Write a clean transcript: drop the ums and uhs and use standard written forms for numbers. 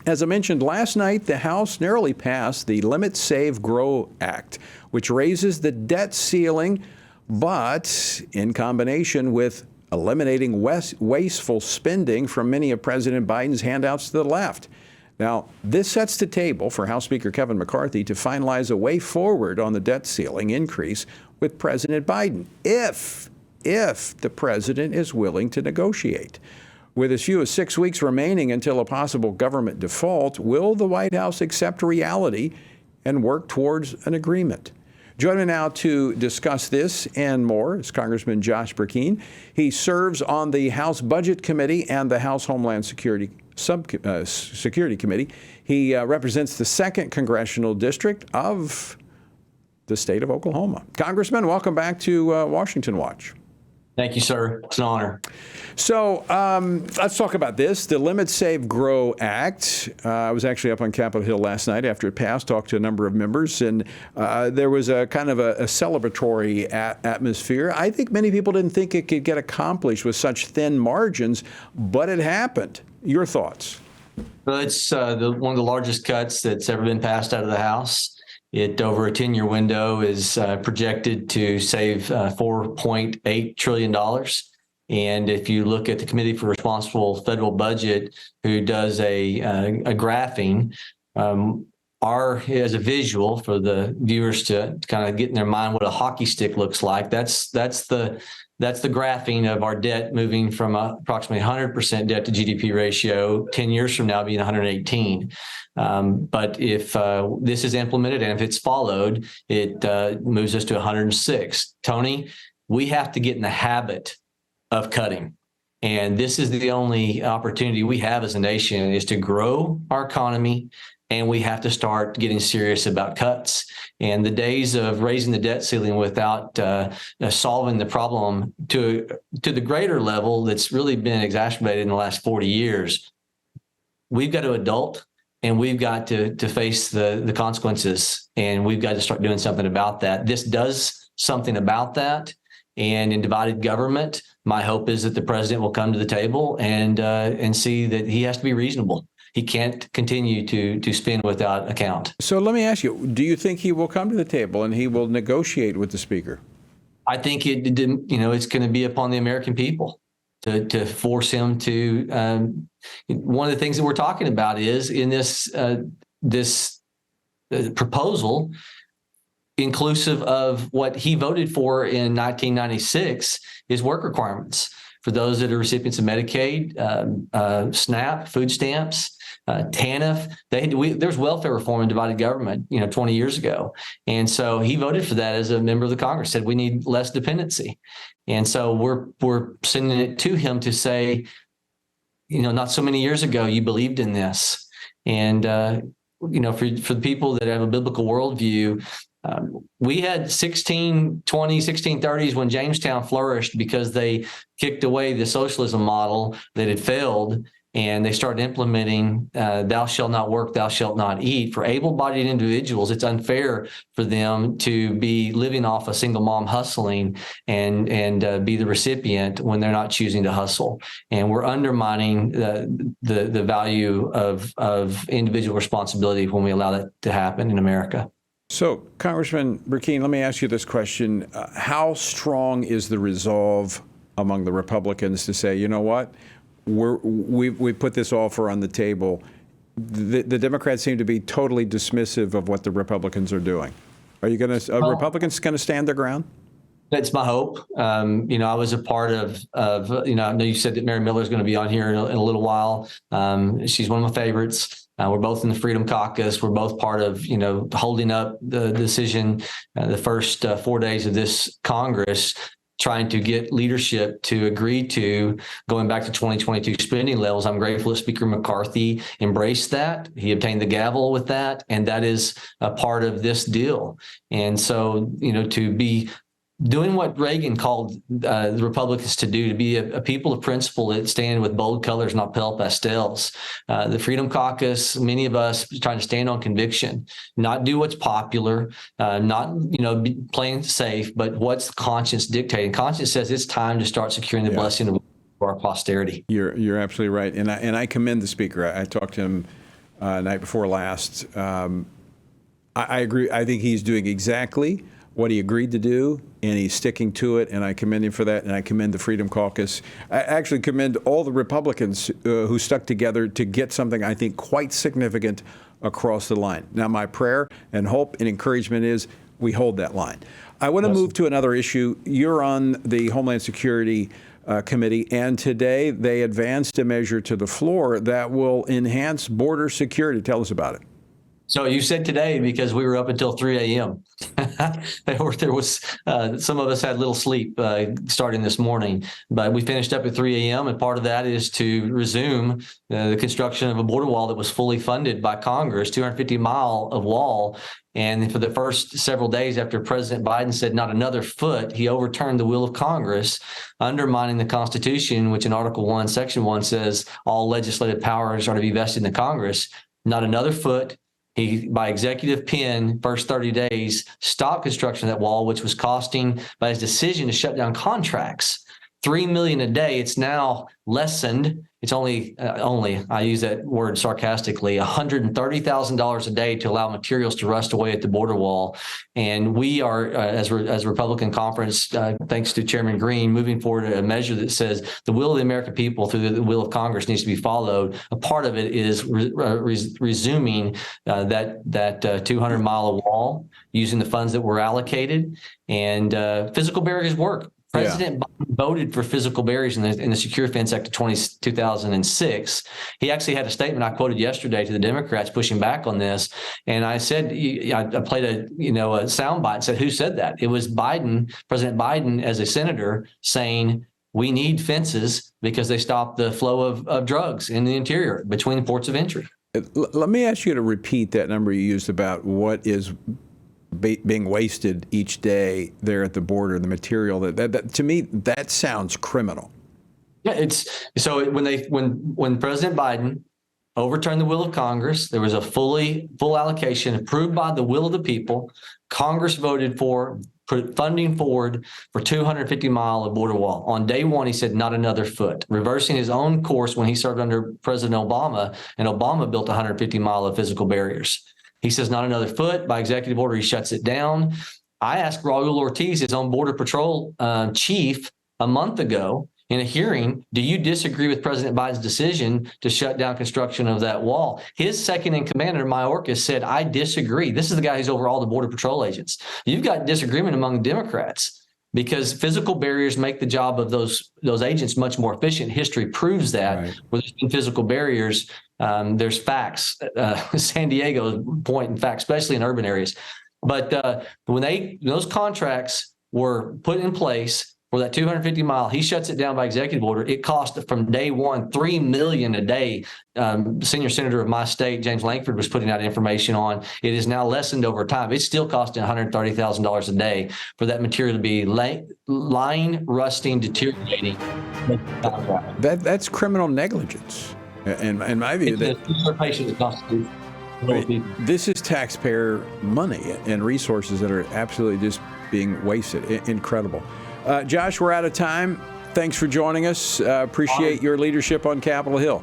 As I mentioned last night, the House narrowly passed the Limit, Save, Grow Act, which raises the debt ceiling, but in combination with eliminating wasteful spending from many of President Biden's handouts to the left. Now, this sets the table for House Speaker Kevin McCarthy to finalize a way forward on the debt ceiling increase with President Biden, if the president is willing to negotiate. With as few as 6 weeks remaining until a possible government default, will the White House accept reality and work towards an agreement? Joining me now to discuss this and more is Congressman Josh Brecheen. He serves on the House Budget Committee and the House Homeland Security Security Committee. He represents the 2nd Congressional District of the state of Oklahoma. Congressman, welcome back to Washington Watch. Thank you, sir. It's an honor. So let's talk about this, the Limit, Save, Grow Act. I was actually up on Capitol Hill last night after it passed, talked to a number of members, and there was a kind of a celebratory atmosphere. I think many people didn't think it could get accomplished with such thin margins, but it happened. Your thoughts? Well, it's one of the largest cuts that's ever been passed out of the House. It, over a 10-year window, is projected to save $4.8 trillion. And if you look at the Committee for Responsible Federal Budget, who does a graphing, as a visual for the viewers to kind of get in their mind what a hockey stick looks like, that's the graphing of our debt moving from approximately 100% debt to GDP ratio 10 years from now being 118. But if this is implemented and if it's followed, it moves us to 106. Tony, we have to get in the habit of cutting. And this is the only opportunity we have as a nation, is to grow our economy, and we have to start getting serious about cuts. And the days of raising the debt ceiling without solving the problem to the greater level that's really been exacerbated in the last 40 years, we've got to adult, and we've got to face the consequences, and we've got to start doing something about that. This does something about that. And in divided government, my hope is that the president will come to the table and see that he has to be reasonable. He can't continue to spend without account. So let me ask you, do you think he will come to the table and he will negotiate with the speaker? I think it's going to be upon the American people to force him to. One of the things that we're talking about is in this proposal, inclusive of what he voted for in 1996, is work requirements for those that are recipients of Medicaid, SNAP, food stamps, TANF. There's welfare reform in divided government, 20 years ago. And so he voted for that as a member of the Congress, said we need less dependency. And so we're sending it to him to say, not so many years ago, you believed in this. And, for the people that have a biblical worldview, we had 1630s when Jamestown flourished because they kicked away the socialism model that had failed, and they started implementing thou shalt not work, thou shalt not eat. For able-bodied individuals, it's unfair for them to be living off a single mom hustling and be the recipient when they're not choosing to hustle. And we're undermining the value of individual responsibility when we allow that to happen in America. So, Congressman Brecheen, let me ask you this question. How strong is the resolve among the Republicans to say, you know what, we put this offer on the table? The Democrats seem to be totally dismissive of what the Republicans are doing. Are Republicans going to stand their ground? That's my hope. I was a part of I know you said that Mary Miller is going to be on here in a little while. She's one of my favorites. We're both in the Freedom Caucus. We're both part of, holding up the decision the first 4 days of this Congress, trying to get leadership to agree to going back to 2022 spending levels. I'm grateful that Speaker McCarthy embraced that. He obtained the gavel with that, and that is a part of this deal. And so, to be doing what Reagan called the Republicans to do, to be a people of principle that stand with bold colors, not pale pastels. The Freedom Caucus, many of us trying to stand on conviction, not do what's popular, not be playing safe, but what's the conscience dictating. Conscience says it's time to start securing the blessing of our posterity. You're absolutely right, and I commend the speaker. I talked to him night before last. I agree. I think he's doing exactly what he agreed to do, and he's sticking to it, and I commend him for that, and I commend the Freedom Caucus. I actually commend all the Republicans who stuck together to get something I think quite significant across the line. Now, my prayer and hope and encouragement is we hold that line. I want to move to another issue. You're on the Homeland Security Committee, and today they advanced a measure to the floor that will enhance border security. Tell us about it. So you said today because we were up until 3 a.m. There was some of us had little sleep starting this morning, but we finished up at 3 a.m. and part of that is to resume the construction of a border wall that was fully funded by Congress, 250-mile of wall. And for the first several days after President Biden said not another foot, he overturned the will of Congress, undermining the Constitution, which in Article 1, Section 1 says all legislative powers are to be vested in the Congress. Not another foot. He, by executive pen, first 30 days, stopped construction of that wall, which was costing, by his decision to shut down contracts, $3 million a day. It's now lessened. It's only I use that word sarcastically, $130,000 a day to allow materials to rust away at the border wall. And we are, as a Republican conference, thanks to Chairman Green, moving forward a measure that says the will of the American people through the will of Congress needs to be followed. A part of it is resuming that 200-mile wall using the funds that were allocated, and physical barriers work. President Biden voted for physical barriers in the Secure Fence Act of 2006. He actually had a statement I quoted yesterday to the Democrats pushing back on this, and I said I played a soundbite and said, "Who said that?" It was Biden, President Biden, as a senator, saying we need fences because they stop the flow of drugs in the interior between ports of entry. Let me ask you to repeat that number you used about what is being wasted each day there at the border, the material that to me that sounds criminal. Yeah, it's so when President Biden overturned the will of Congress, there was a full allocation approved by the will of the people. Congress voted for put funding forward for 250-mile of border wall. On day one, he said not another foot, reversing his own course when he served under President Obama, and Obama built 150-mile of physical barriers. He says not another foot. By executive order, he shuts it down. I asked Raul Ortiz, his own Border Patrol chief, a month ago in a hearing, do you disagree with President Biden's decision to shut down construction of that wall? His second in command, Mayorkas, said, I disagree. This is the guy who's over all the Border Patrol agents. You've got disagreement among Democrats because physical barriers make the job of those agents much more efficient. History proves that. Right. Where there's been physical barriers, there's facts. San Diego point in fact, especially in urban areas. But when those contracts were put in place for that 250-mile, he shuts it down by executive order. It cost from day one $3 million a day. Senior senator of my state, James Lankford, was putting out information on. It is now lessened over time. It's still costing $130,000 a day for that material to be lying, rusting, deteriorating. That's criminal negligence. In my view, this is taxpayer money and resources that are absolutely just being wasted. Incredible. Josh, we're out of time. Thanks for joining us. Appreciate your leadership on Capitol Hill.